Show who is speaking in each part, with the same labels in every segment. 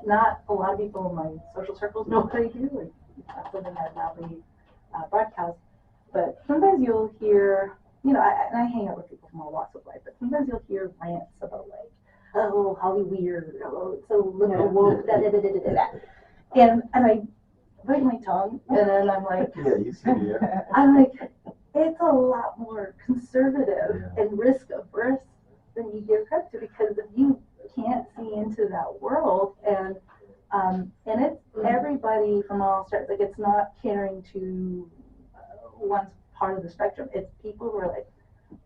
Speaker 1: not a lot of people in my social circles know what I do. Like, I live in that Valley broadcast. But sometimes you'll hear, and I hang out with people from all walks of life, but sometimes you'll hear rants about like, oh, Holly weird, oh, it's so woke, da da da da da da. And I bite my tongue, and then I'm like,
Speaker 2: yeah, you see, yeah.
Speaker 1: I'm like, it's a lot more conservative and risk averse than you give credit to, because if you can't see into that world, and it's everybody from all stripes, like it's not catering to one part of the spectrum. It's people who are like,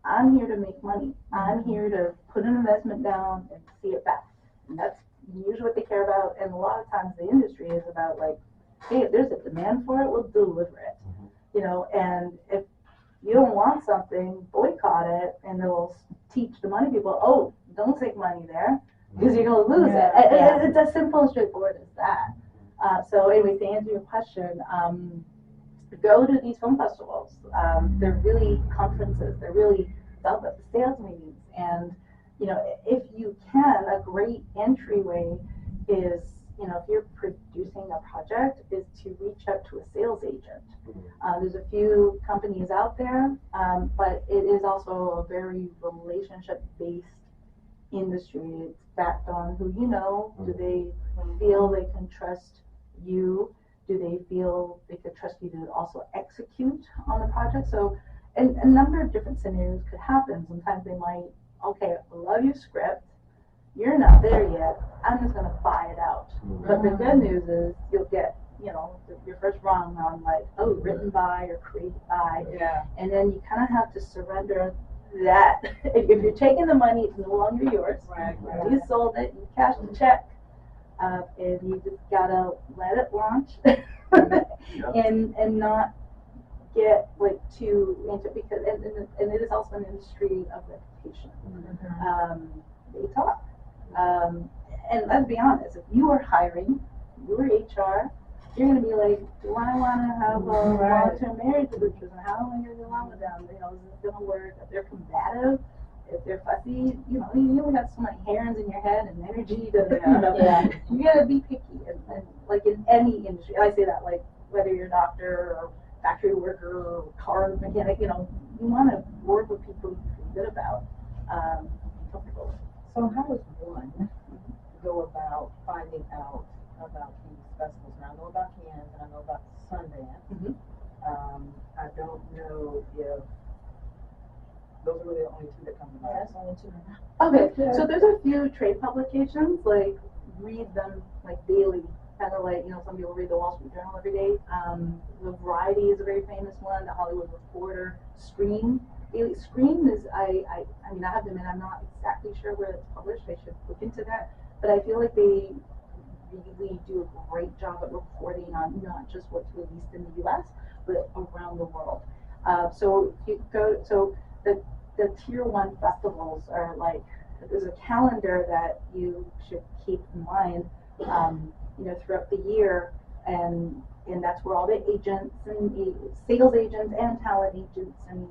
Speaker 1: I'm here to make money. I'm here to put an investment down and see it back. And that's usually what they care about. And a lot of times the industry is about like, hey, if there's a demand for it, we'll deliver it. And if you don't want something, boycott it, and it'll teach the money people, oh, don't take money there because you're going to lose it. It's as simple and straightforward as that. So anyway, to answer your question, go to these film festivals. They're really conferences. They're really the sales meetings. And, if you can, a great entryway is, if you're producing a project, is to reach out to a sales agent. There's a few companies out there, but it is also a very relationship-based industry. It's backed on who you know. Do they feel they can trust you? Do they feel they could trust you to also execute on the project? So, and a number of different scenarios could happen. Sometimes they might, okay, I love your script. You're not there yet. I'm just going to buy it out. But the good news is you'll get, your first rung on like, oh, written by or created by.
Speaker 3: Yeah.
Speaker 1: And then you kind of have to surrender that. If you're taking the money, it's no longer yours.
Speaker 3: Right.
Speaker 1: You sold it, you cashed the check. And you just gotta let it launch and not get like too into, because and it is also an industry of reputation. They talk. And let's be honest, if you are hiring, you are HR, you're gonna be like, do I wanna have a long-term marriage with this person? How am I gonna get along with them? Is it gonna work? If they're combative, if they're fussy, you only got so many hairs in your head and energy to, you gotta be picky. And like in any industry, I say that, like whether you're a doctor or factory worker or car mechanic, you wanna work with people you feel good about, comfortable with.
Speaker 3: So how does one go about finding out about these festivals? Now I know about Cannes and I know about Sundance. I don't know if those are really the only two that come to mind.
Speaker 4: That's only two.
Speaker 1: Okay, so there's a few trade publications, like read them like daily, kind of like, some people read the Wall Street Journal every day. The Variety is a very famous one, the Hollywood Reporter, Scream. Daily Scream is, I have them and I'm not exactly sure where it's published, I should look into that, but I feel like they really do a great job at reporting on not just what's released in the US, but around the world. So you go, so the tier 1 festivals are like, there's a calendar that you should keep in mind, throughout the year, and that's where all the agents and sales agents and talent agents and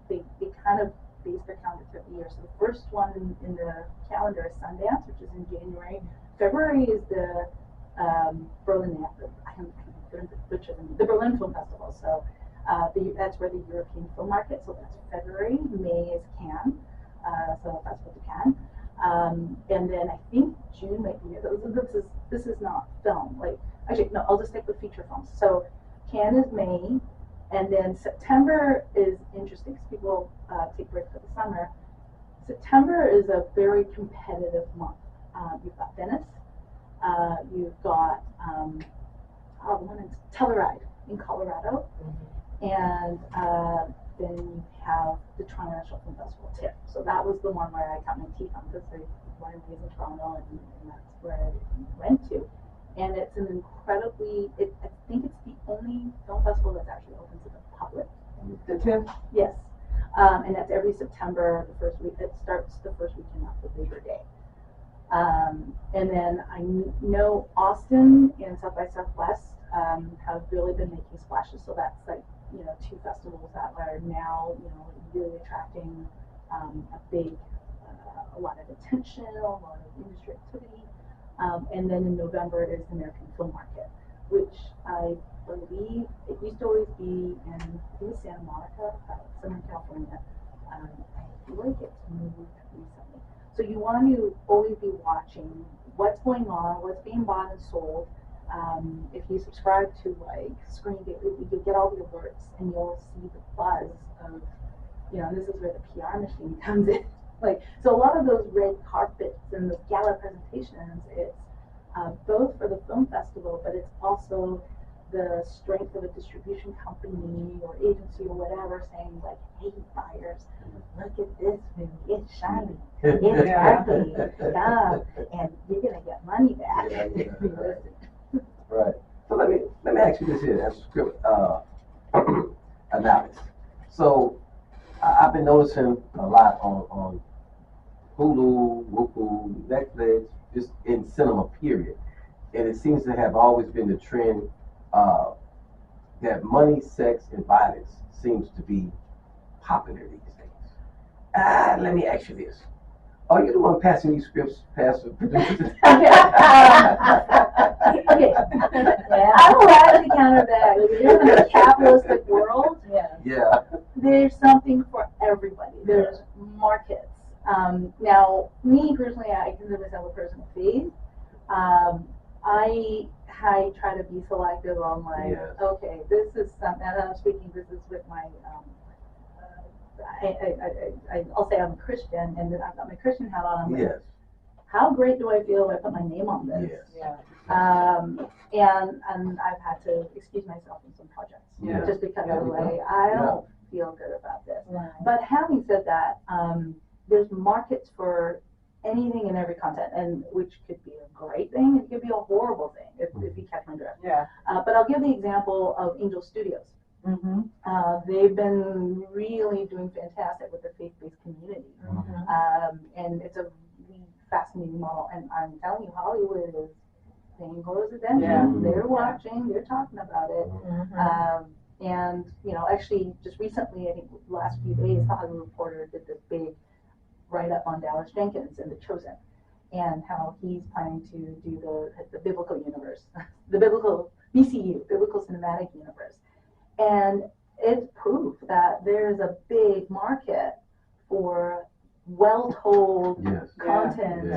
Speaker 1: they kind of base their calendar throughout the year. So the first one in the calendar is Sundance, which is in January. February is the Berlin Film Festival. So that's where the European film market. So that's February. May is Cannes. So that's what the Cannes. And then I think June might be. This is not film. Like actually no, I'll just stick with feature films. So Cannes is May. And then September is interesting because people take breaks for the summer. September is a very competitive month. You've got Venice, you've got the one in Telluride in Colorado, and then you have the Toronto National Film Festival TIFF. So that was the one where I got my teeth on, because I wanted to be in Toronto, and that's where I went to. And it's an incredibly, I think it's the only film festival that's actually open to the public.
Speaker 3: The TIFF?
Speaker 1: Yes. And that's every September, the first week. It starts the first weekend after Labor Day. And then I know Austin and South by Southwest have really been making splashes. So that's like, 2 festivals that are now, really attracting a lot of attention, a lot of industry activity. And then in November is the American Film Market, which I believe it used to always be in, I think it's Santa Monica, Southern California. I feel like it's moved recently. So you want to always be watching what's going on, what's being bought and sold. If you subscribe to like Screen Daily, you get all the alerts and you'll see the buzz of, this is where the PR machine comes in. Like, so a lot of those red carpets and the gala presentations, it's both for the film festival, but it's also the strength of a distribution company or agency or whatever saying like, hey buyers, look at this movie, it's shiny, it's happy, and you're gonna get money back if you listen.
Speaker 2: Right. So let me ask you this here, as script analysis. So I've been noticing a lot on Hulu, Roku, Netflix, just in cinema period, and it seems to have always been the trend that money, sex, and violence seems to be popular these days. Let me ask you this. Are you the one passing these scripts past the producers?
Speaker 1: Okay. I will actually counter that. If you're in a capitalistic world, there's something for everybody. There's markets. Now, me personally, I consider myself a person of faith. I try to be selective on like, okay, this is something, and I'm speaking, this is with my, I'll say I'm a Christian, and then I've got my Christian hat on. I'm like, how great do I feel if I put my name on this? And I've had to excuse myself from some projects just because of the way I don't feel good about this. But having said that, there's markets for anything and every content, and which could be a great thing, it could be a horrible thing if you catch my drift. But I'll give the example of Angel Studios. They've been really doing fantastic with the faith-based community, and it's a really fascinating model. And I'm telling you, Hollywood is paying close attention. They're watching. They're talking about it. And actually, just recently, I think the last few days, the Hollywood Reporter did this big write-up on Dallas Jenkins and The Chosen, and how he's planning to do the biblical universe, the biblical BCU, biblical cinematic universe. And it's proof that there's a big market for well-told content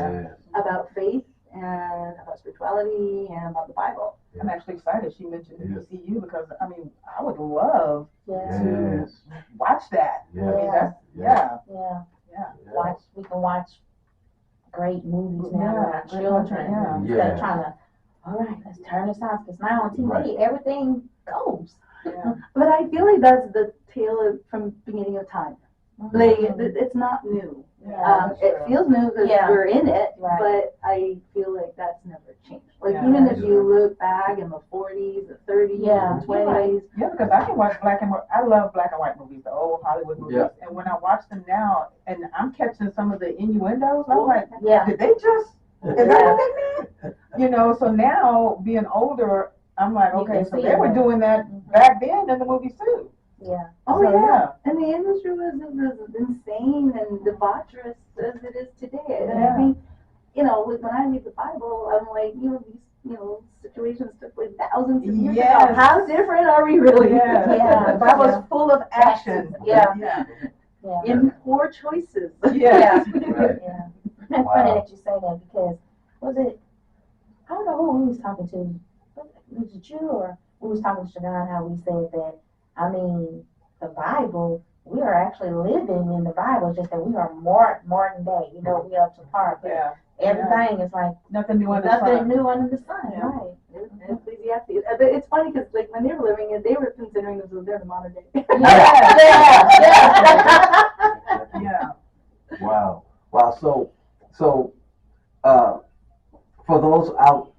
Speaker 1: about faith and about spirituality and about the Bible.
Speaker 3: I'm actually excited she mentioned BCU because, I mean, I would love to watch that. I mean, that's,
Speaker 4: We can watch great movies now with our children instead of trying to, all right, let's turn this off, because now on TV, everything goes.
Speaker 1: But I feel like that's the tale from beginning of time. Like, it's not new. It feels new because we're in it, but I feel like that's never changed. Like, even if you look back in the 40s, the 30s, the 20s.
Speaker 3: Because I can watch I love black and white movies, the old Hollywood movies. And when I watch them now, and I'm catching some of the innuendos, I'm like, did they just, is that what they meant? So now, being older, I'm like, okay, so they were doing that back then in the movies too. And the industry was as insane and debaucherous as it is today. And I think, like when I read the Bible, I'm like, these, situations took place thousands of years ago. How different are we really? The Bible's full of action.
Speaker 1: In poor choices.
Speaker 4: It's funny that you say that, because I don't know who we was talking to. Was it you, or we was talking to Shagan, how we said that, I mean, the Bible, we are actually living in the Bible, just that we are modern day, we up to par. But everything is like
Speaker 3: nothing new under the sun.
Speaker 4: Right.
Speaker 1: Ecclesiastes. But it's funny because, like, when they were living it, they were considering themselves they're the modern day.
Speaker 2: Wow. So, for those out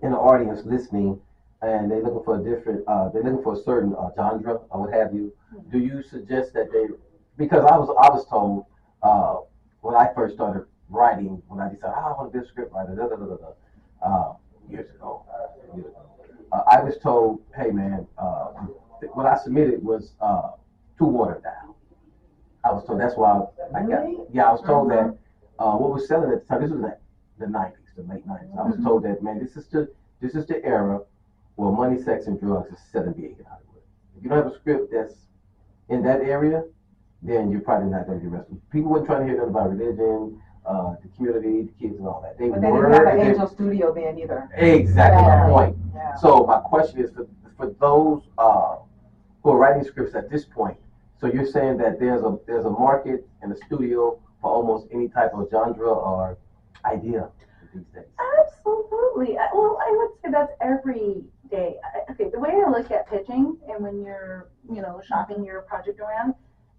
Speaker 2: in the audience listening, and they're looking for a certain genre or what have you, do you suggest that because I was told when I first started writing, when I decided I want to be a script writer, years ago, I was told, hey man, what I submitted was too watered down. I was told that's why I was told that what was selling at the time, this was in the 90s. the late 90s. I was told that, man, this is the era where money, sex, and drugs is selling big in Hollywood. If you don't have a script that's in that area, then you're probably not going to get arrested. People weren't trying to hear nothing about religion, the community, the kids, and all that.
Speaker 3: But they didn't have an Angel Studio then either.
Speaker 2: Exactly my point.
Speaker 3: Yeah.
Speaker 2: So my question is for those who are writing scripts at this point. So you're saying that there's a market in the studio for almost any type of genre or idea these days.
Speaker 1: Absolutely. Well, I would say that's every day. Okay, the way I look at pitching and when you're, shopping your project around,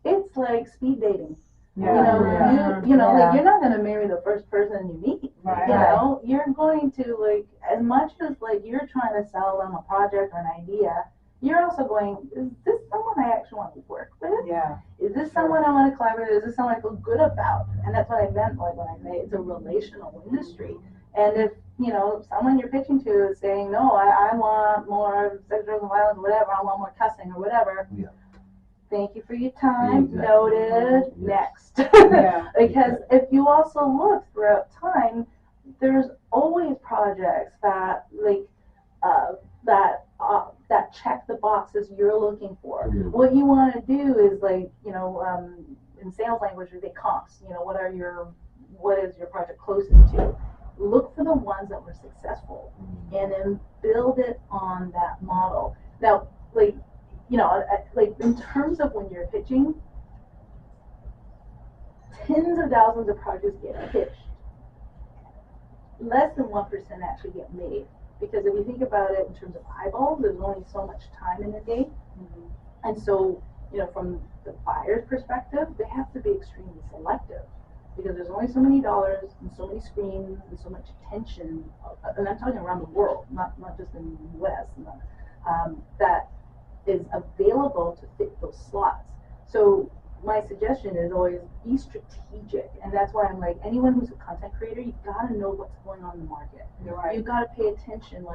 Speaker 1: it's like speed dating.
Speaker 3: Yeah.
Speaker 1: Like you're not gonna marry the first person you meet.
Speaker 3: Right.
Speaker 1: You're going to like as much as like you're trying to sell them a project or an idea. You're also going, is this someone I actually want to work with?
Speaker 3: Yeah.
Speaker 1: Is this someone I want to collaborate with? Is this someone I feel good about? And that's what I meant like when I say it's a relational industry. And if, someone you're pitching to is saying, no, I want more sexual violence, whatever, I want more cussing or whatever.
Speaker 2: Yeah.
Speaker 1: Thank you for your time.
Speaker 2: Exactly.
Speaker 1: Noted.
Speaker 2: Yes.
Speaker 1: Next.
Speaker 3: Yeah.
Speaker 1: Because if you also look throughout time, there's always projects that that check the boxes you're looking for.
Speaker 2: Mm-hmm.
Speaker 1: What you want to do is like, in sales language, they comps. What is your project closest to? Look for the ones that were successful, and then build it on that model. Now, like in terms of when you're pitching, tens of thousands of projects get pitched. Less than 1% actually get made. Because if you think about it in terms of eyeballs, there's only so much time in a day. Mm-hmm. And so, from the buyer's perspective, they have to be extremely selective because there's only so many dollars and so many screens and so much attention, and I'm talking around the world, not just in the US, that is available to fit those slots. So my suggestion is always be strategic, and that's why I'm like, anyone who's a content creator, you've got to know what's going on in the market.
Speaker 3: You're right.
Speaker 1: You've got to pay attention,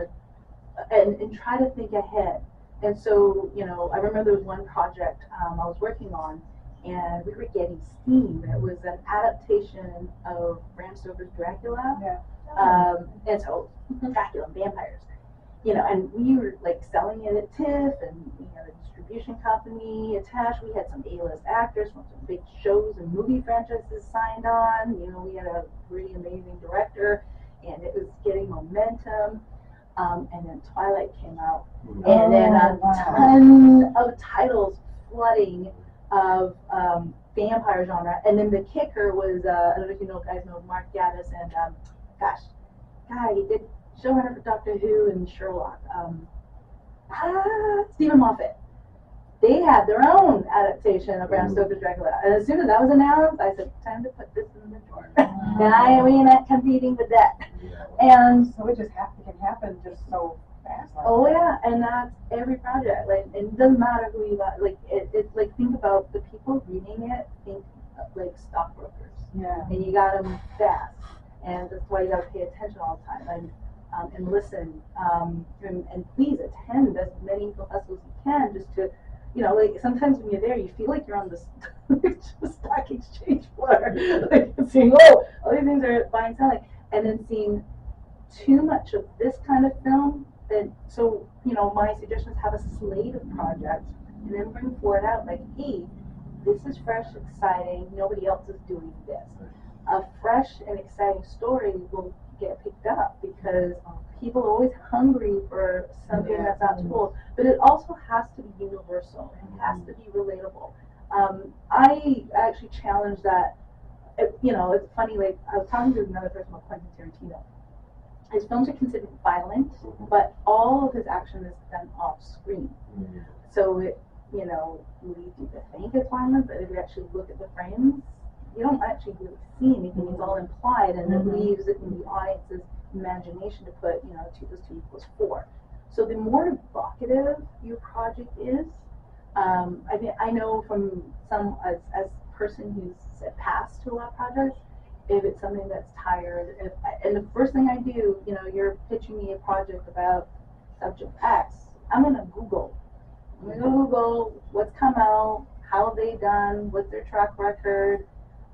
Speaker 1: and try to think ahead. And so, I remember there was one project I was working on, and we were getting steam. It was an adaptation of Bram Stoker's Dracula.
Speaker 3: Yeah.
Speaker 1: And so Dracula, vampires. And we were like selling it at TIFF, and we had a distribution company attached. We had some A-list actors from some big shows and movie franchises signed on. We had a really amazing director, and it was getting momentum. And then Twilight came out, and then a ton of titles flooding of vampire genre. And then the kicker was, I don't know if you guys know Mark Gatiss and he did showrunner for Doctor Who and Sherlock. Stephen Moffat. They had their own adaptation of Bram Stoker's Dracula. And as soon as that was announced, I said, time to put this in the drawer. And we ain't not competing with that. And
Speaker 3: so it just can happen just so fast.
Speaker 1: Yeah, and that's every project. Like, it doesn't matter who you got. Like, it's like, think about the people reading it, think like stockbrokers.
Speaker 3: Yeah.
Speaker 1: And you got them fast. And that's why you got to pay attention all the time. And listen, and please attend as many film festivals as you can, just to, like sometimes when you're there, you feel like you're on the stock exchange floor, like seeing, all these things are buying, selling, and then seeing too much of this kind of film. Then, so my suggestion is have a slate of projects, and then bring forward out like, hey, this is fresh, exciting. Nobody else is doing this. A fresh and exciting story will get picked up because people are always hungry for something that's not told, but it also has to be universal. It has to be relatable. I actually challenge that. It's funny. Like I was talking to another person about Quentin Tarantino. His films are considered violent, but all of his action is done off screen. So it, leads you to think it's violent, but if you actually look at the frames, you don't actually really see anything. It's all implied, and it leaves it in the audience's imagination to put, 2 + 2 = 4. So the more evocative your project is, I know from some as person who's said pass to a lot of projects, if it's something that's tired, and the first thing I do, you're pitching me a project about subject X, I'm gonna Google what's come out, how have they done, what's their track record.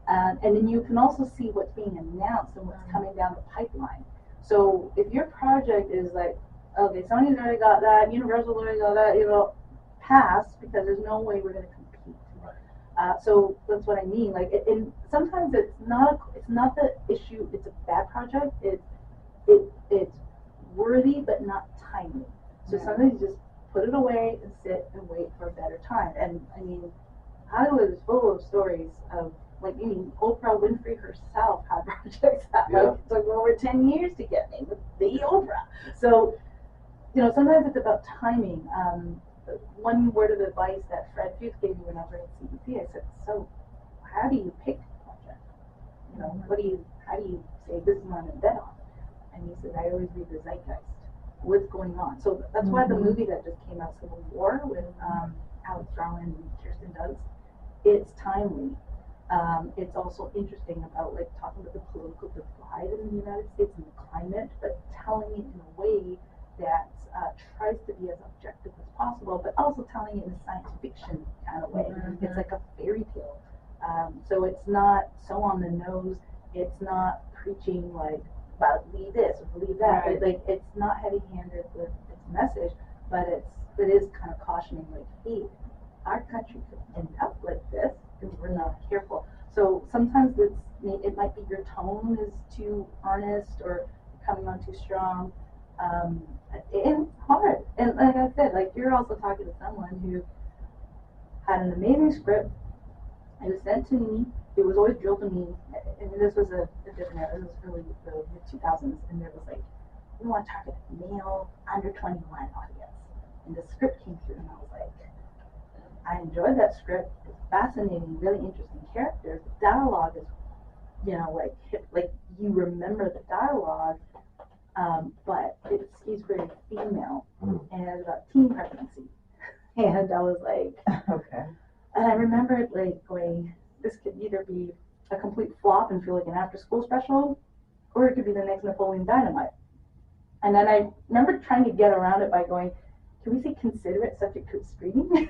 Speaker 1: And then you can also see what's being announced and what's coming down the pipeline. So if your project is like, okay, Sony's already got that, Universal's already got that, pass, because there's no way we're going to compete. So that's what I mean. Like, and sometimes it's not the issue. It's a bad project. It's worthy but not timely. So sometimes you just put it away and sit and wait for a better time. And I mean, Hollywood is full of stories of, like, Oprah Winfrey herself had projects that took over 10 years to get made with the Oprah. So, sometimes it's about timing. One word of advice that Fred Fuchs gave me when I was at CBC, I said, so how do you pick a project? How do you say this is what I'm going to bet on? And he said, I always read the zeitgeist. What's going on? So that's why the movie that just came out, Civil War, with Alex Garland and Kirsten Dunst, it's timely. It's also interesting about, like, talking about the political divide in the United States and the climate, but telling it in a way that tries to be as objective as possible, but also telling it in a science fiction kind of way. It's like a fairy tale. So it's not so on the nose. It's not preaching like, believe this or believe that. It's not heavy-handed with its message, but it is kind of cautioning, like, hey, our country could end up like this if we're not careful. So sometimes it might be your tone is too earnest or coming on too strong. And it's hard. And like I said, like, you're also talking to someone who had an amazing script. It was sent to me. It was always drilled to me. And this was a different era. This was really the mid-2000s. And there was like, we want to target a male under 21 audience. And the script came through, and I was like, I enjoyed that script. It's fascinating, really interesting characters. The dialogue is, like you remember the dialogue, but it skews very female, and it's about teen pregnancy. And I was like,
Speaker 3: okay.
Speaker 1: And I remember like going, this could either be a complete flop and feel like an after-school special, or it could be the next Napoleon Dynamite. And then I remember trying to get around it by going, can we say consider it subject to screening?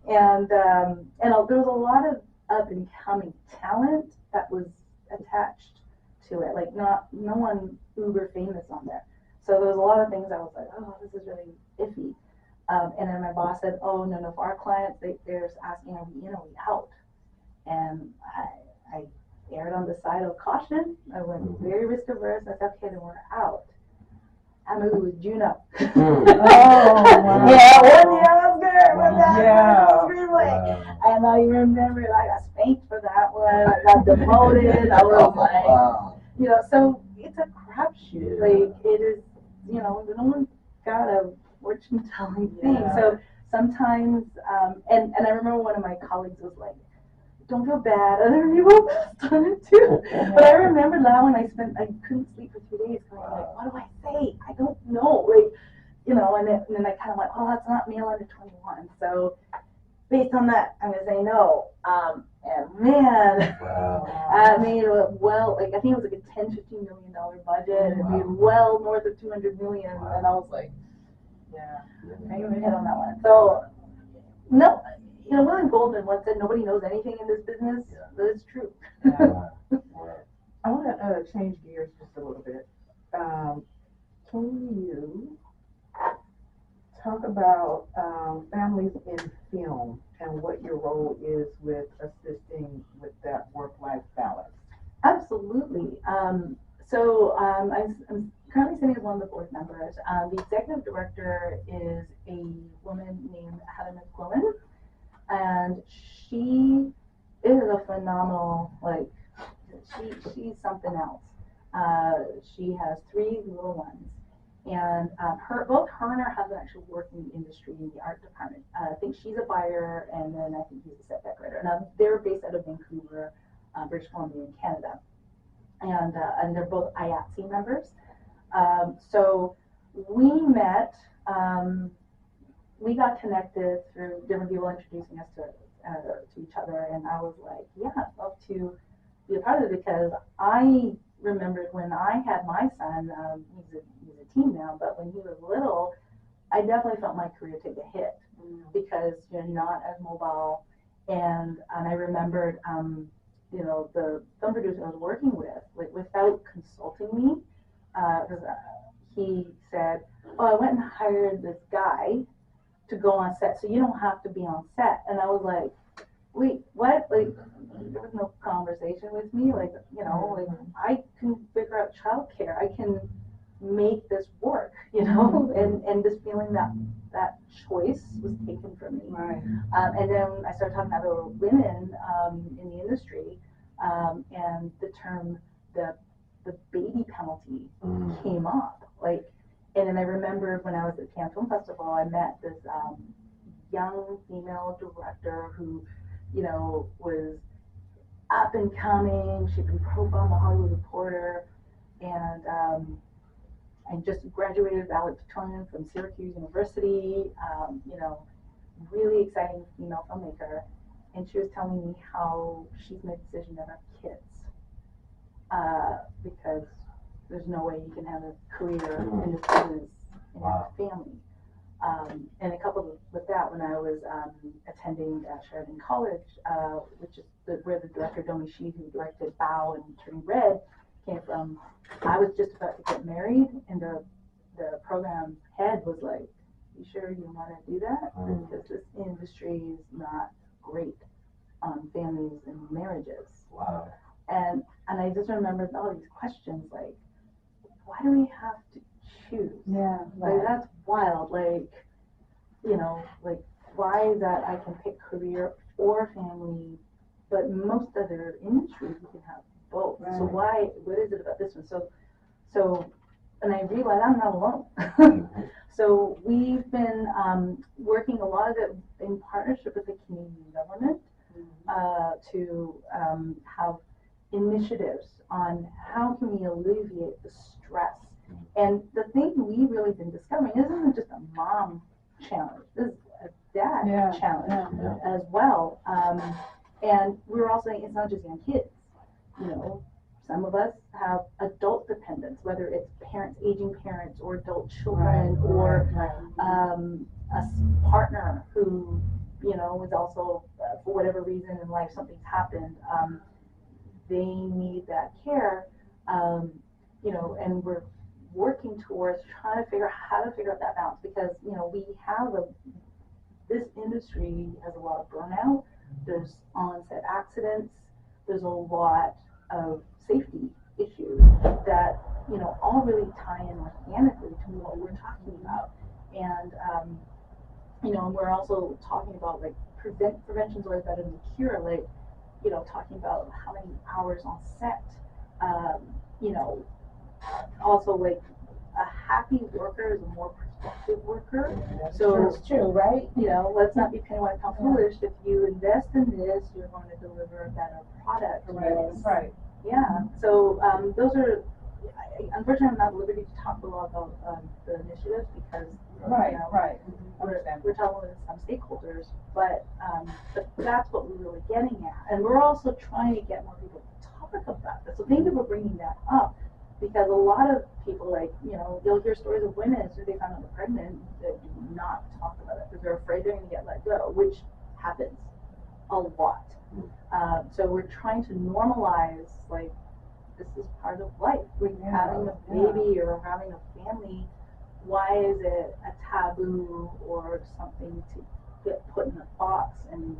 Speaker 1: And there was a lot of up and coming talent that was attached to it. Like, no one uber famous on there. So there was a lot of things I was like, oh, this is really iffy. And then my boss said, oh, no, for our clients, they're asking, are we in or we out? And I erred on the side of caution. I went very risk averse. I said, okay, then we're out. That movie was Juno.
Speaker 3: Oh, wow.
Speaker 1: Yeah, won the Oscar with that screenplay. And I remember I got spanked for that one. I got demoted. I was like, so it's a crapshoot. Like, it is, no one's got a fortune-telling thing. So sometimes, and I remember one of my colleagues was like, don't feel bad, other people have done it too. But I remember that when I couldn't sleep for 2 days, going like, what do I say? I don't know, and then I kind of went, oh, that's not male under 21. So based on that, I'm gonna say no. And man, I made I think it was like a $10-15 million budget, and it made well north of 200 million, and I was like, I didn't even hit on that one. So no. William Goldman once said, nobody knows anything in this business, but it's true.
Speaker 3: I want to change gears just a little bit. Can you talk about families in film and what your role is with assisting with that work-life balance?
Speaker 1: Absolutely. So I'm currently sitting as one of the board members. The executive director is a woman named Heather McClellan. And she is a phenomenal, she's something else. She has 3 little ones, and both her and her husband actually work in the industry in the art department. I think she's a buyer, and then I think he's a set decorator. Now they're based out of Vancouver, British Columbia, in Canada, and they're both IATSE members. So we met. We got connected through different people introducing us to each other, and I was like, yeah, I'd love to be a part of it, because I remembered when I had my son, he's a teen now, but when he was little, I definitely felt my career take a hit because you're not as mobile, and I remembered the film producer I was working with, like without consulting me, because he said, "Oh, I went and hired this guy to go on set, so you don't have to be on set." And I was like, "Wait, what?" Like, there was no conversation with me. Like, like I can figure out childcare. I can make this work, and this feeling that choice was taken from me.
Speaker 3: Right.
Speaker 1: And then I started talking to other women in the industry, and the term the baby penalty came up. Like, and then I remember when I was at Cannes Film Festival, I met this young female director who, was up and coming. She'd been profiled in the Hollywood Reporter, and I just graduated valedictorian from Syracuse University. Really exciting female filmmaker, and she was telling me how she's made a decision to have kids because there's no way you can have a career in this business and have a family. And coupled with that, when I was attending Sheridan College, which is where the director Domi Shi, who directed Bow and Turning Red, came from, I was just about to get married, and the program head was like, "You sure you want to do that? Because this industry is not great on families and marriages."
Speaker 2: Wow.
Speaker 1: And I just remembered all these questions like, why do we have to choose?
Speaker 3: Yeah.
Speaker 1: Like, that's wild. Like, like, why is that I can pick career or family, but most other industries you can have both. Right. So what is it about this one? So, and I realized I'm not alone. So we've been working a lot of it in partnership with the Canadian government to have initiatives on how can we alleviate the stress. And the thing we've really been discovering, this isn't just a mom challenge, this is a dad challenge as well. And we're also saying it's not just young kids. Some of us have adult dependents, whether it's aging parents, or adult children, or a partner who, is also, for whatever reason in life, something's happened. They need that care, and we're working towards trying to figure out how to figure out that balance, because we have this industry has a lot of burnout. There's on-set accidents. There's a lot of safety issues that all really tie in organically to what we're talking about, and and we're also talking about like prevention's always better than cure. Like, talking about how many hours on set. Also, like, a happy worker is a more productive worker. So
Speaker 4: it's true, right?
Speaker 1: Let's not be penny wise pound foolish. If you invest in this, you're going to deliver a better product.
Speaker 3: Right. Right.
Speaker 1: Yeah. So those are. Unfortunately, I'm not at liberty to talk a lot about the initiatives because we're talking with some stakeholders, but that's what we're really getting at, and we're also trying to get more people to talk about this. So thank you for bringing that up, because a lot of people, like, you'll hear stories of women as soon as they find out they're pregnant that do not talk about it because they're afraid they're going to get let go, which happens a lot. So we're trying to normalize, like, this is part of life. Like, having a baby or having a family, why is it a taboo or something to get put in a box and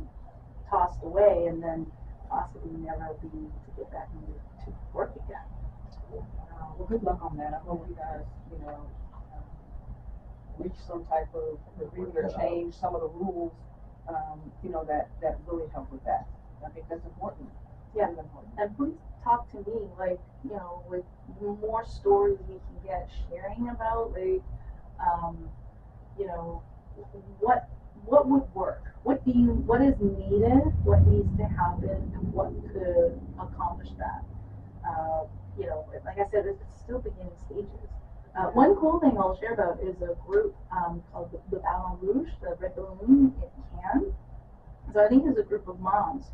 Speaker 1: tossed away and then possibly never be to get back into work again?
Speaker 3: Well, good luck on that. I hope you guys, reach some type of agreement or change some of the rules, that really help with that. I think that's important.
Speaker 1: Yeah, and please talk to me, like, with more stories we can get sharing about, like, what would work? What is needed? What needs to happen? And what could accomplish that? Like I said, it's still beginning stages. One cool thing I'll share about is a group called the Ballon Rouge, the Red Balloon in Cannes. So I think it's a group of moms